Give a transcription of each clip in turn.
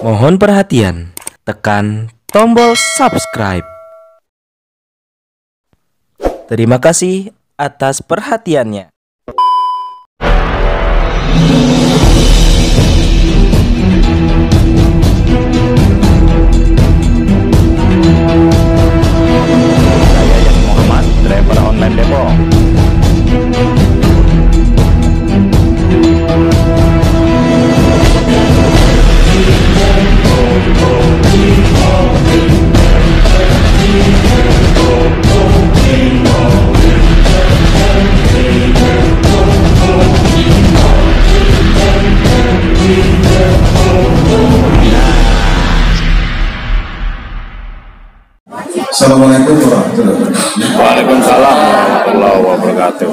Mohon perhatian, tekan tombol subscribe. Terima kasih atas perhatiannya. Saya Yasin Muhammad, driver online Depok. Assalamualaikum warahmatullahi wabarakatuh. Waalaikumsalam warahmatullahi wabarakatuh.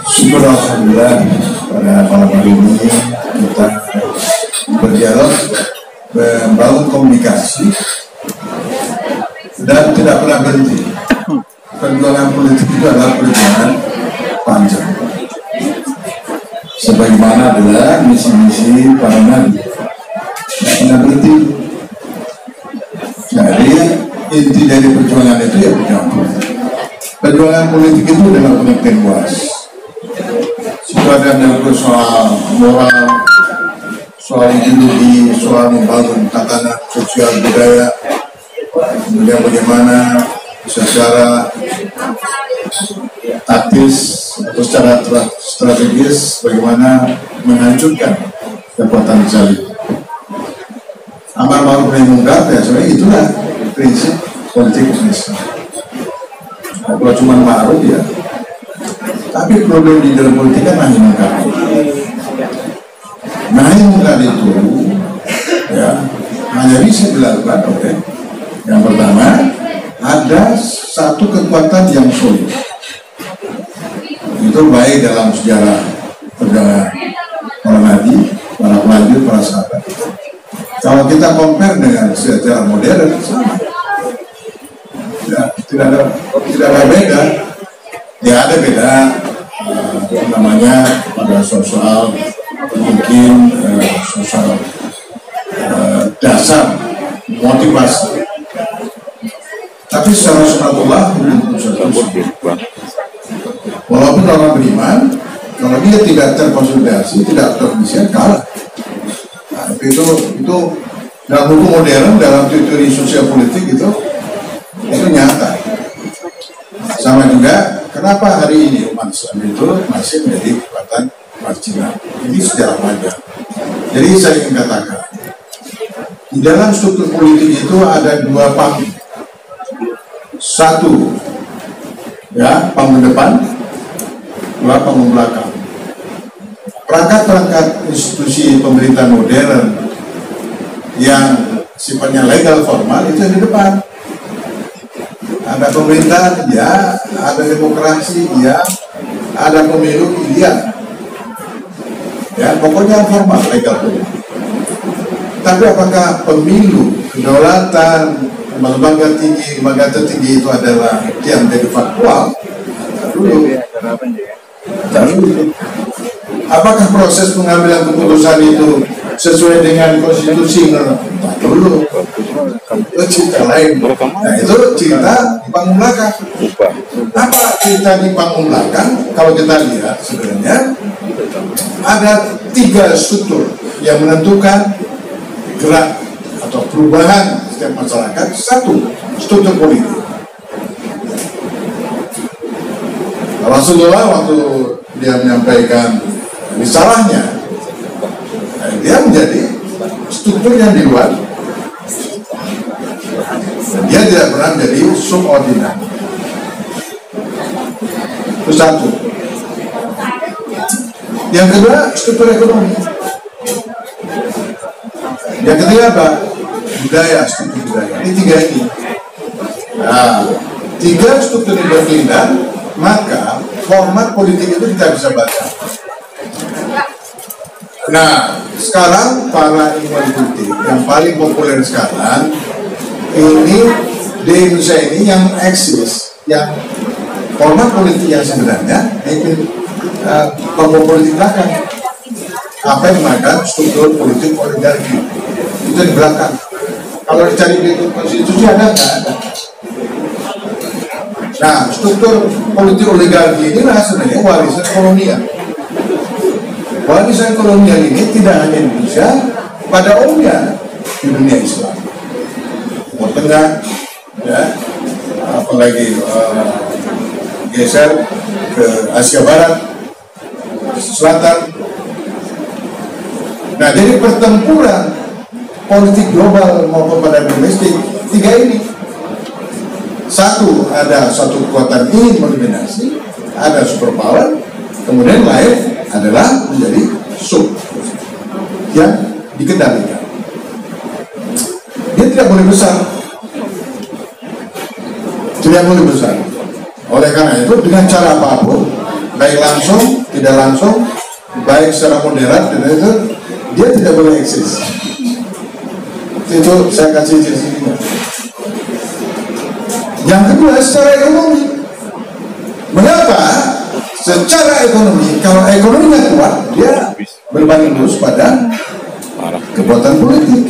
Syukur alhamdulillah pada malam hari ini kita berdialog, membangun komunikasi dan tidak pernah berhenti. Perjuangan politik itu adalah perjuangan panjang. Sebagaimana adalah misi-misi para nabi, tidak pernah berhenti. Jadi inti dari perjuangan itu ya perjuangan politik. Perjuangan politik itu adalah pengertian luas. Itu ada menyangkut soal moral, soal ideologi, soal membangun tatanan sosial budaya, kemudian bagaimana secara taktis atau secara strategis bagaimana menghancurkan kekuatan salib. Amar ma'ruf nahi munkar, ya sebenarnya itulah prinsip politik Indonesia. Nah, kalau cuma ma'ruf ya, tapi problem di dalam politik kan nahi munkar. Nahi munkar itu ya hanya bisa dilakukan oleh yang pertama ada satu kekuatan yang solid. Itu baik dalam sejarah perjalanan para nabi, para pelajur, para sahabat. Kalau kita compare dengan sejarah modern sama, ya, tidak ada beda. Ya ada beda, namanya pada soal mungkin soal dasar motivasi. Tapi secara sunatullah walaupun orang beriman, kalau dia tidak terkonsolidasi, tidak terkondisi, kalah. Nah, itu dalam hukum modern, dalam teori sosial politik itu nyata. Sama juga kenapa hari ini umat Islam itu masih menjadi kekuatan marginal. Ini sejarah panjang. Jadi saya ingin katakan di dalam struktur politik itu ada dua panggung. Satu ya panggung depan, dua panggung belakang. Perangkat-perangkat institusi pemerintahan modern yang sifatnya legal formal itu yang di depan. Ada pemerintahan, ya, ada demokrasi, ya, ada pemilu, iya. Ya, pokoknya formal, legal formal. Tapi apakah pemilu, kedaulatan, lembaga tinggi, lembaga tertinggi itu adalah yang menjadi faktual? Dulu. Apakah proses pengambilan keputusan itu sesuai dengan konstitusi? Dulu. Itu cerita lain. Nah itu cerita di panggung belakang. Apa cerita di panggung belakang? Kalau kita lihat sebenarnya ada tiga struktur yang menentukan gerak atau perubahan setiap masyarakat. Satu, struktur politik. Rasulullah waktu dia menyampaikan risalahnya, dia menjadi struktur yang di luar. Dia tidak pernah menjadi subordinat. Itu satu. Yang kedua, struktur ekonomi. Yang ketiga apa? Budaya, struktur budaya. Ini tiga ini. Nah, tiga struktur ini berpindah, maka format politik itu kita bisa baca. Nah, sekarang para ilmuwan politik yang paling populer sekarang ini di Indonesia ini yang eksis, yang format politik yang sebenarnya itu panggung politik belakang. apa yang ada struktur politik oligarki itu di belakang. Kalau dicari di konstitusi ada nggak ada. Nah, struktur politik oligarki inilah sebenarnya warisan kolonial. Warisan kolonial ini tidak hanya di Indonesia, pada umumnya di dunia Islam, Timur Tengah, ya, apalagi geser ke Asia Barat, Selatan. Nah, jadi pertempuran politik global maupun pada domestik tiga ini. Satu, ada satu kekuatan ingin mendominasi, ada superpower, kemudian lain adalah menjadi sub yang dikendalikan. Dia tidak boleh besar, tidak boleh besar. Oleh karena itu, dengan cara apapun, baik langsung, tidak langsung, baik secara moderat, itu dia tidak boleh eksis. Itu saya kasih ciri-cirinya. Yang kedua, secara ekonomi. Mengapa? Secara ekonomi, kalau ekonominya kuat, dia berbanding lurus pada kekuatan politik.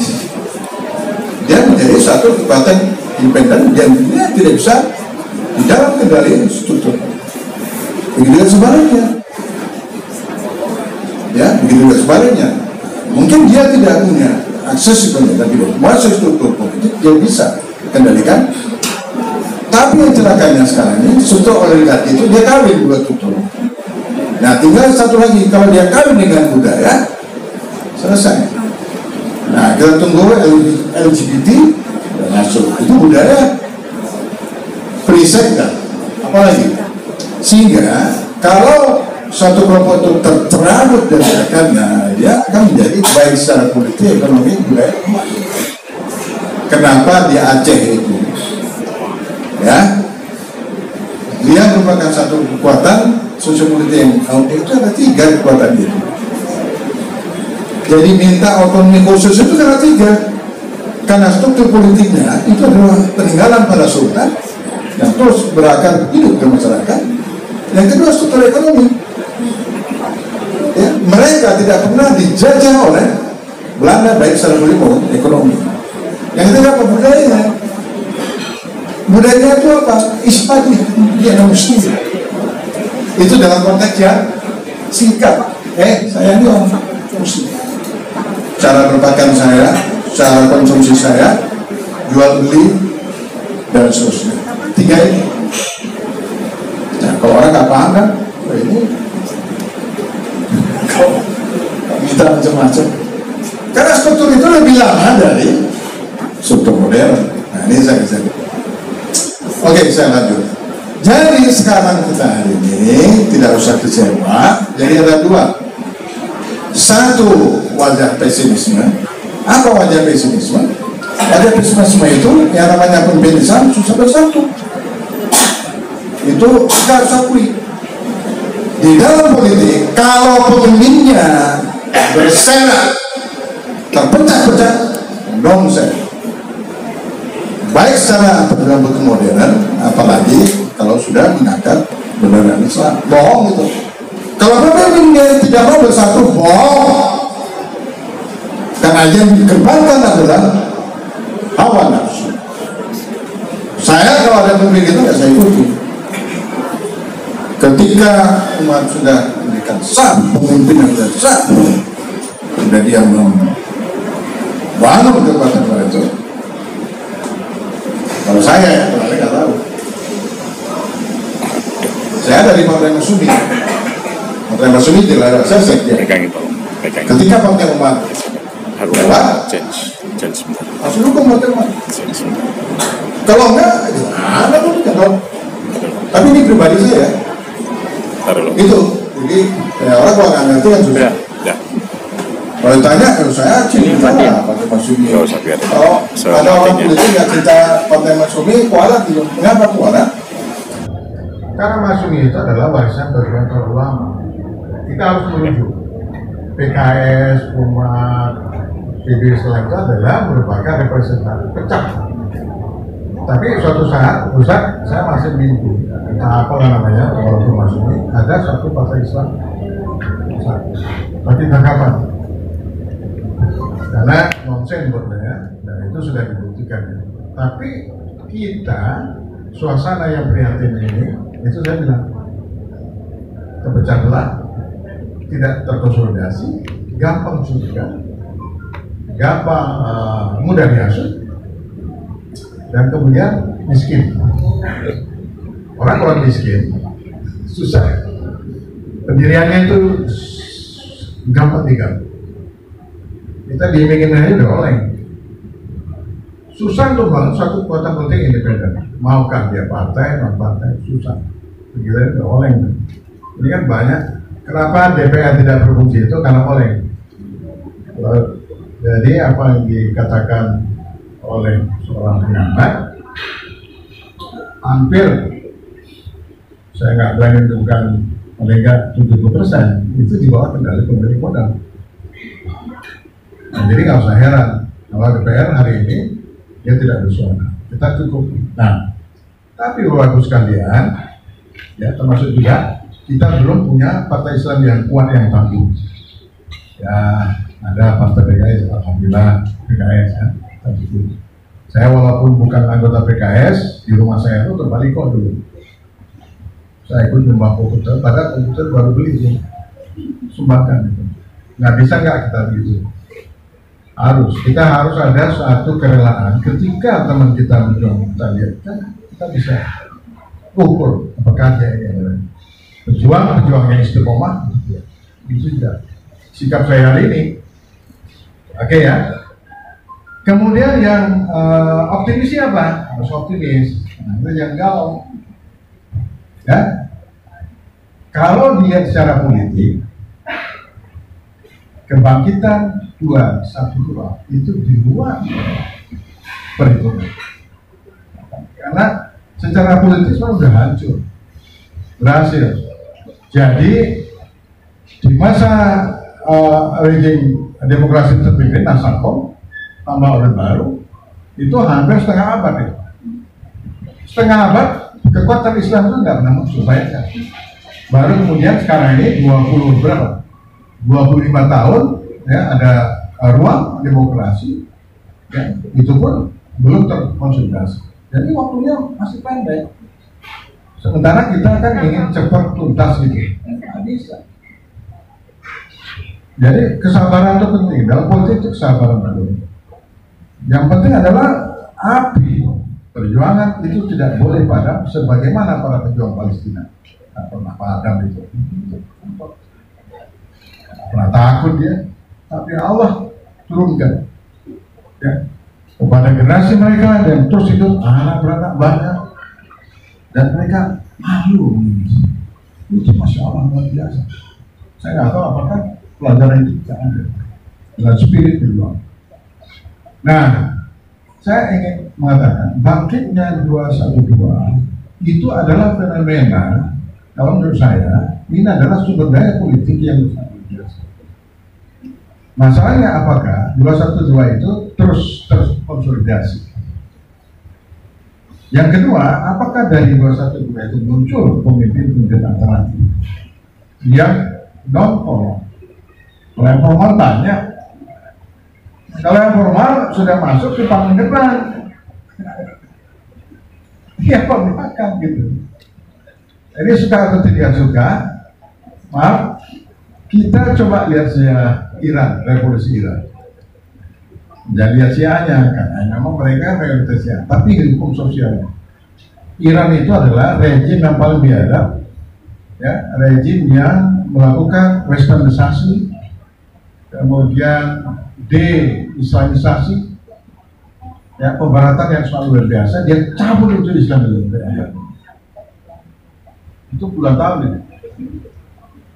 Dia menjadi satu kekuatan independen dan dia tidak bisa di dalam kendali struktur. Begitu sebaliknya. Ya, begitu sebaliknya. Mungkin dia tidak punya akses ekonomi, tapi masuk struktur politik dia bisa kendalikan. Tapi yang celakanya sekarang ini struktur oligarki itu dia kawin dua struktur. Nah, tinggal satu lagi, kalau dia kawin dengan budaya, selesai. Nah, kita tunggu LGBT masuk, itu budaya preset, apalagi. Sehingga kalau satu kelompok itu tercerabut dari akarnya, dia akan menjadi baik secara politik, ekonomi, budaya. Kenapa di Aceh itu? Ya, dia merupakan satu kekuatan sosiopolitik yang itu ada tiga kekuatan itu. Jadi minta otonomi khusus itu karena tiga, karena struktur politiknya itu adalah peninggalan para sultan yang terus berakar hidup ke masyarakat. Yang kedua struktur ekonomi. Ya, mereka tidak pernah dijajah oleh Belanda baik secara politik maupun ekonomi. Yang ketiga apa budayanya? Budayanya itu apa? Ispat dia muslim. Itu dalam konteks yang singkat. Saya ini orang muslim. Cara berpakaian saya, cara konsumsi saya, jual beli dan seterusnya. Tiga ini. Nah, kalau orang nggak paham kan, ini kau minta macam-macam. Karena struktur itu lebih lama dari struktur modern. Nah, ini saya bisa. Oke, saya lanjut. Jadi sekarang kita hari ini tidak usah kecewa. Jadi ada dua. Satu, wajah pesimisme. Apa wajah pesimisme? Wajah pesimisme itu yang namanya pemimpin Islam susah bersatu. Itu kita harus akui. Di dalam politik, kalau pemimpinnya berserak, terpecah-pecah, nonsense. Baik secara dalam bentuk modern, apalagi kalau sudah mengangkat beneran Islam, bohong itu. Kalau pemimpinnya tidak mau bersatu, bohong. Karena yang dikembangkan adalah hawa nafsu. Saya kalau ada pemimpin itu ya saya ikuti. Ketika umat sudah memberikan sah, pemimpin yang sudah sah, sudah dia membangun kekuatan itu. Kalau saya, kalau nggak tahu. Saya dari Partai Masyumi. Partai Masyumi dilarang saya sekjen. Ketika Partai Umat lewat, harus dukung Partai Umat. Kalau enggak, gimana pun kalau. Tapi ini pribadi saya. Itu. Jadi orang kalau nggak ngerti kan susah. Kalau ditanya, saya cinta Partai Masyumi. Kalau ada orang politik yang cinta Partai Masyumi, kualat gitu. Kenapa kualat? Karena Masyumi itu adalah warisan dari ulama. Kita harus menuju PKS, umat, PBS itu adalah merupakan representasi pecah. Tapi suatu saat, Ustaz, saya masih mimpi, entah apa namanya, walaupun Masyumi, ada satu partai Islam. Tapi entah kapan. karena nonsen buat saya, dan itu sudah dibuktikan. Tapi kita suasana yang prihatin ini, itu saya bilang terpecah belah, tidak terkonsolidasi, gampang curiga, gampang mudah dihasut, dan kemudian miskin. Orang miskin susah, pendiriannya itu gampang diganggu. Kita diimingin aja udah oleng. Susah untuk bangun satu kekuatan politik independen. Maukah dia partai, non partai, susah. Begitu udah oleng. Ini kan banyak. Kenapa DPR tidak berfungsi itu karena oleng. Jadi apa yang dikatakan oleh seorang pengamat, hampir saya nggak berani menentukan paling nggak 70% itu di bawah kendali pemilik modal. Nah, jadi nggak usah heran kalau DPR hari ini dia tidak bersuara, kita cukup. Nah, tapi Bapak sekalian, ya termasuk juga kita belum punya partai Islam yang kuat yang tangguh. Ya ada partai PKS, alhamdulillah PKS ya. Saya walaupun bukan anggota PKS, di rumah saya itu terbalik kok dulu. Saya ikut nyumbang komputer, padahal komputer baru beli itu, sumbangkan itu. Nggak bisa nggak kita begitu? Kita harus ada suatu kerelaan. Ketika teman kita berjuang, kita lihat kan kita bisa ukur apakah dia ini adalah pejuang yang istiqomah. Itu juga sikap saya hari ini. Oke ya. Kemudian yang optimis apa? Harus optimis. Nah, itu yang galau. Ya, kalau dilihat secara politik, kebangkitan 212 itu di luar perhitungan. Karena secara politik sudah hancur, berhasil. Jadi di masa rejim demokrasi terpimpin Nasakom tambah Orde Baru itu hampir setengah abad ya. Setengah abad kekuatan Islam itu nggak pernah muncul, bayangkan. Baru kemudian sekarang ini 25 tahun ya ada ruang demokrasi ya, itu pun belum terkonsolidasi. Jadi waktunya masih pendek. Sementara kita kan ingin cepat tuntas gitu. Nggak bisa. Jadi kesabaran itu penting. Dalam politik itu kesabaran penting. Yang penting adalah api perjuangan itu tidak boleh padam sebagaimana para pejuang Palestina. Tidak pernah padam itu. Tidak pernah takut dia. Tapi Allah turunkan ya, kepada generasi mereka dan terus hidup anak beranak banyak dan mereka malu. Itu Masya Allah luar biasa. Saya nggak tahu apakah pelajaran itu tidak ada dengan spirit berjuang. Nah, saya ingin mengatakan bangkitnya 212 itu adalah fenomena, kalau menurut saya ini adalah sumber daya politik yang sangat biasa. Masalahnya apakah 212 itu terus konsolidasi? Yang kedua, apakah dari 212 itu muncul pemimpin-pemimpin alternatif yang non-formal? Kalau yang formal banyak. Kalau yang formal sudah masuk ke panggung depan, ya kok belakang gitu. Jadi suka atau tidak suka, maaf, kita coba lihat sejarah Iran, revolusi Iran. Jangan lihat Syiahnya, karena memang mereka mayoritas Syiah, tapi hukum sosialnya. Iran itu adalah rejim yang paling biadab, ya, rejim yang melakukan westernisasi, kemudian de-islamisasi, ya, pembaratan yang selalu luar biasa. Dia cabut itu Islam itu, itu puluhan tahun ini.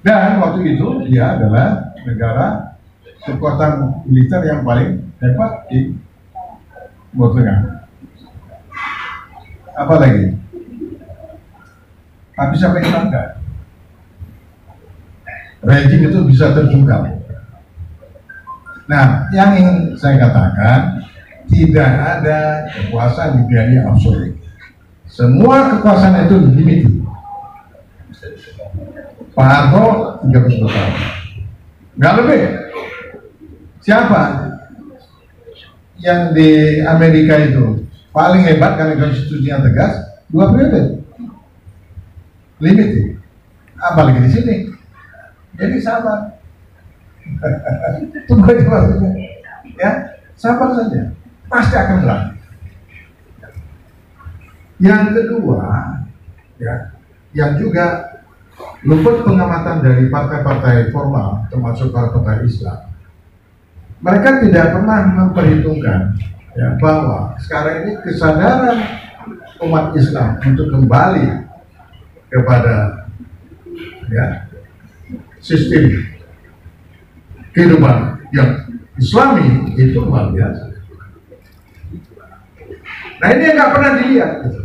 Dan waktu itu dia adalah negara kekuatan militer yang paling hebat di Timur Tengah. Apa lagi? Tapi sampai sekarang enggak. Rejim itu bisa terjungkal. Nah, yang ingin saya katakan, tidak ada kekuasaan yang absolut. Semua kekuasaan itu limited. Pak Harto 30 tahun, nggak lebih. Siapa? yang di Amerika itu paling hebat karena konstitusinya tegas, 2 periode. Limited. Apalagi di sini. Jadi sabar. Tunggu aja waktunya. Ya, sabar saja. Pasti akan berlaku. Yang kedua, ya, yang juga luput pengamatan dari partai-partai formal, termasuk partai Islam. Mereka tidak pernah memperhitungkan ya, bahwa sekarang ini kesadaran umat Islam untuk kembali kepada ya, sistem kehidupan yang Islami itu luar biasa. Nah ini yang nggak pernah dilihat, gitu.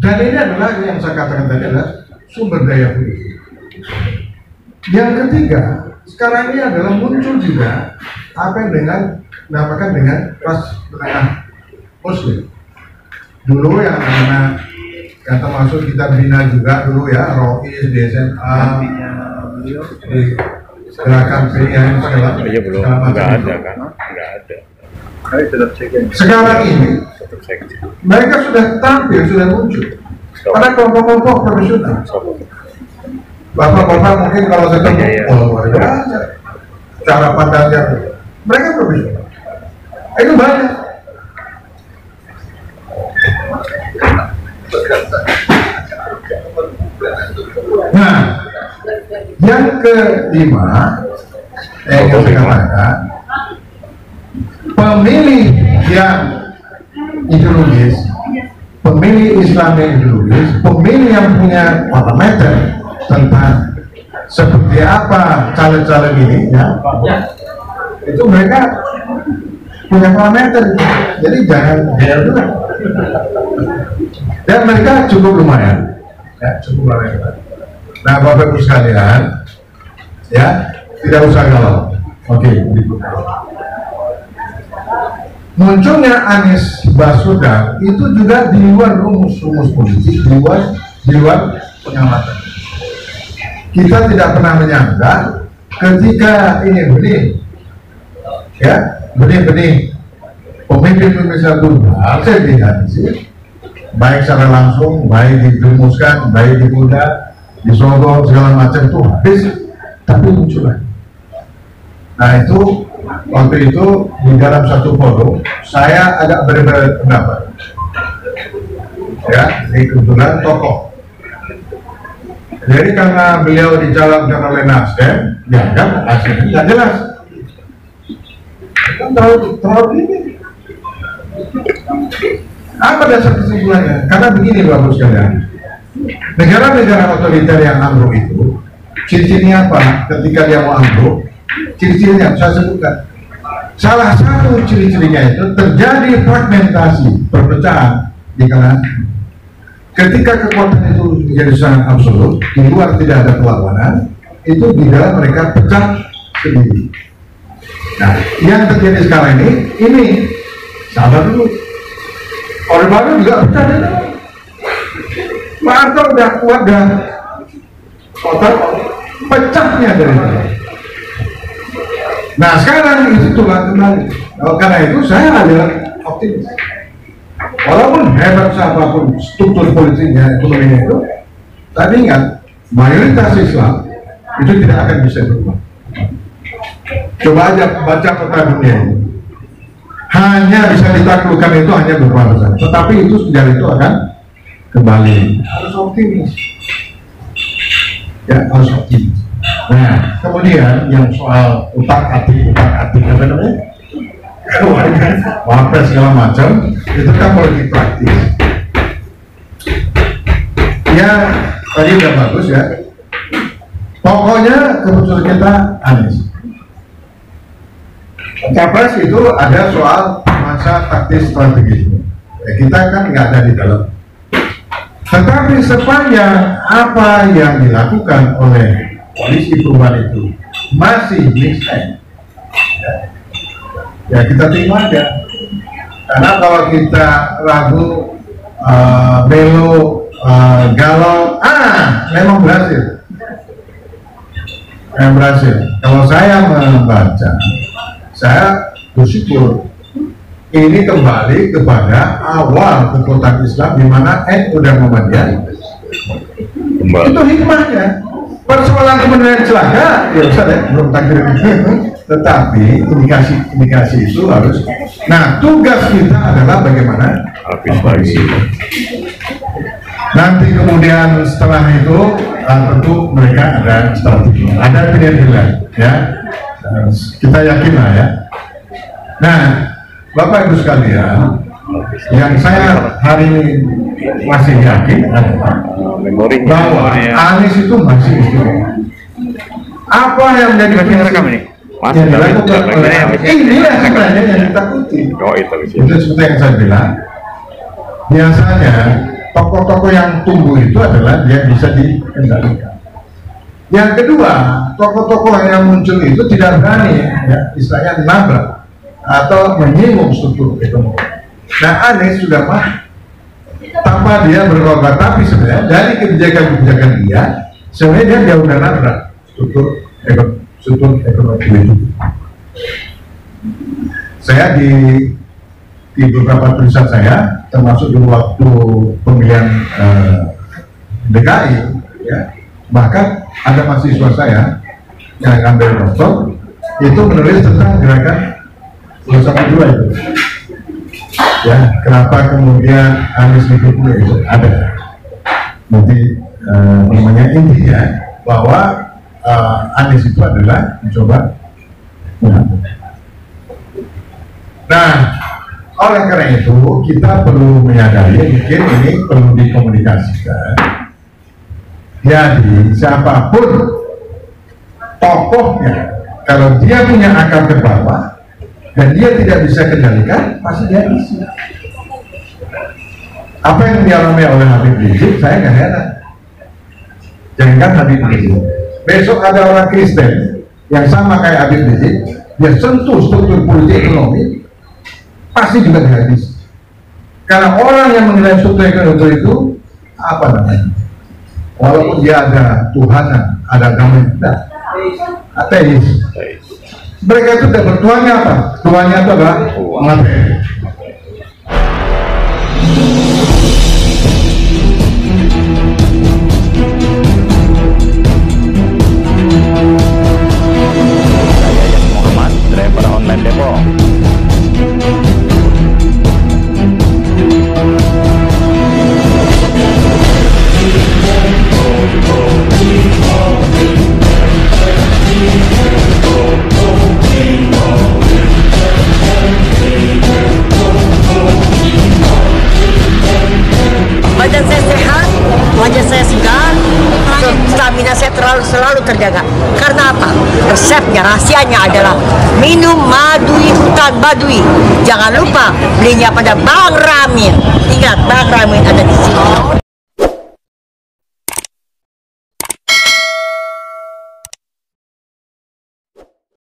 Dan ini adalah yang saya katakan tadi adalah sumber daya politik. Yang ketiga, sekarang ini adalah muncul juga apa yang dinamakan dengan ras menengah Muslim. Dulu yang anak yang termasuk kita bina juga dulu ya, Rois di SMA, di gerakan PIM segala nggak ada kan, nggak ada. Sekarang ini mereka sudah tampil, sudah muncul pada kelompok-kelompok profesional. Bapak-bapak mungkin kalau saya ketemu, oh luar biasa cara pandangnya, mereka profesional. Itu banyak. Nah, yang kelima, yang saya katakan, pemilih yang ideologis, pemilih Islam yang ideologis, pemilih yang punya parameter tentang seperti apa caleg-caleg ini, ya, itu mereka punya parameter, jadi jangan dulu. Dan mereka cukup lumayan, ya, cukup lumayan. Nah, Bapak Ibu sekalian, ya, tidak usah galau. Oke, munculnya Anies Baswedan itu juga di luar rumus-rumus politik, di luar pengamatan. Kita tidak pernah menyangka ketika ini benih, ya, benih-benih pemimpin-pemimpin satu saya lihat sih, baik secara langsung, baik dirumuskan, baik dibuda, disogok segala macam itu habis, tapi muncul lagi. Nah itu waktu itu di dalam satu forum saya agak berbeda pendapat, ya, ini kebetulan tokoh. Jadi karena beliau dicalonkan oleh Nasdem, ya kan hasilnya tidak jelas. Kan terlalu ini. Apa dasar kesimpulannya? Karena begini Bapak sekalian, negara-negara otoriter yang ambruk itu, ciri-cirinya apa? Ketika dia mau ambruk, ciri-cirinya saya sebutkan. Salah satu ciri-cirinya itu terjadi fragmentasi, perpecahan di kalangan. Ketika kekuatan itu menjadi sangat absolut, di luar tidak ada perlawanan, itu di dalam mereka pecah sendiri. Nah, yang terjadi sekarang ini sabar dulu. Orde Baru juga pecah dari dalam. Pak Harto udah kuat dan otak pecahnya dari dalam. Nah, sekarang itu tulang kembali. Karena itu saya adalah optimis. Walaupun hebat siapapun struktur politiknya, ekonominya itu, tapi ingat, mayoritas Islam itu tidak akan bisa berubah. Coba aja baca peta dunia ini. Hanya bisa ditaklukkan itu hanya beberapa besar. Tetapi itu sejarah itu akan kembali. Harus optimis. Ya, harus optimis. Nah, kemudian yang soal utak-atik apa namanya? Wapres segala macam, itu kan politik praktis. Ya, tadi udah bagus ya. Pokoknya keputusan kita Anies. Capres itu ada soal masa taktis strategis. Ya, kita kan nggak ada di dalam. Tetapi sepanjang apa yang dilakukan oleh koalisi perubahan itu masih make sense, ya kita terima aja. Karena kalau kita ragu, belo, galau, memang berhasil. Memang berhasil. Kalau saya membaca, saya bersyukur ini kembali kepada awal kekuatan Islam di mana NU dan Muhammadiyah itu hikmahnya. Persoalan kemudian celaka ya Ustaz ya, belum takdir. Tetapi indikasi itu harus. Nah, tugas kita adalah bagaimana nanti kemudian setelah itu tentu mereka ada strategi, ada pilihan-pilihan ya. Kita yakin lah ya. Nah, Bapak Ibu sekalian, yang saya hari ini masih yakin adalah bahwa Anies itu masih istimewa. Apa yang menjadi rekam ini? Yang dilakukan oleh inilah sebenarnya yang ditakuti. Itu seperti yang saya bilang. Biasanya tokoh-tokoh yang tumbuh itu adalah dia bisa dikendalikan. Yang kedua, tokoh-tokoh yang muncul itu tidak berani, ya, istilahnya nabrak atau menyinggung struktur ekonomi. Nah, Anies sudah mah tanpa dia berkorban, tapi sebenarnya dari kebijakan-kebijakan dia, sebenarnya dia udah nabrak struktur ekonomi itu. Saya di beberapa tulisan saya, termasuk di waktu pemilihan DKI, ya, bahkan ada mahasiswa saya yang ngambil doktor itu menulis tentang gerakan 212 itu. Ya, kenapa kemudian Anies dipilih itu ada. Nanti namanya intinya bahwa Anies itu adalah mencoba mengatur. Nah, oleh karena itu kita perlu menyadari, mungkin ini perlu dikomunikasikan. Jadi siapapun tokohnya, kalau dia punya akar ke bawah dan dia tidak bisa kendalikan, pasti dia bisa. Apa yang dialami oleh Habib Rizik, saya nggak heran. Jangankan Habib Rizik, besok ada orang Kristen yang sama kayak Habib Rizik, dia sentuh struktur politik ekonomi, pasti juga dihabis. Karena orang yang menilai struktur ekonomi itu apa namanya? Walaupun dia ada Tuhanan, ada agama, ateis. Mereka itu dapat Tuhannya apa? Tuhannya itu adalah materi. Muhammad, driver online Depok. Badan saya sehat, wajah saya segar, stamina saya selalu terjaga. Karena apa? Resepnya, rahasianya adalah minum madui hutan badui. Jangan lupa belinya pada Bang Ramin. Ingat, Bang Ramin ada di sini.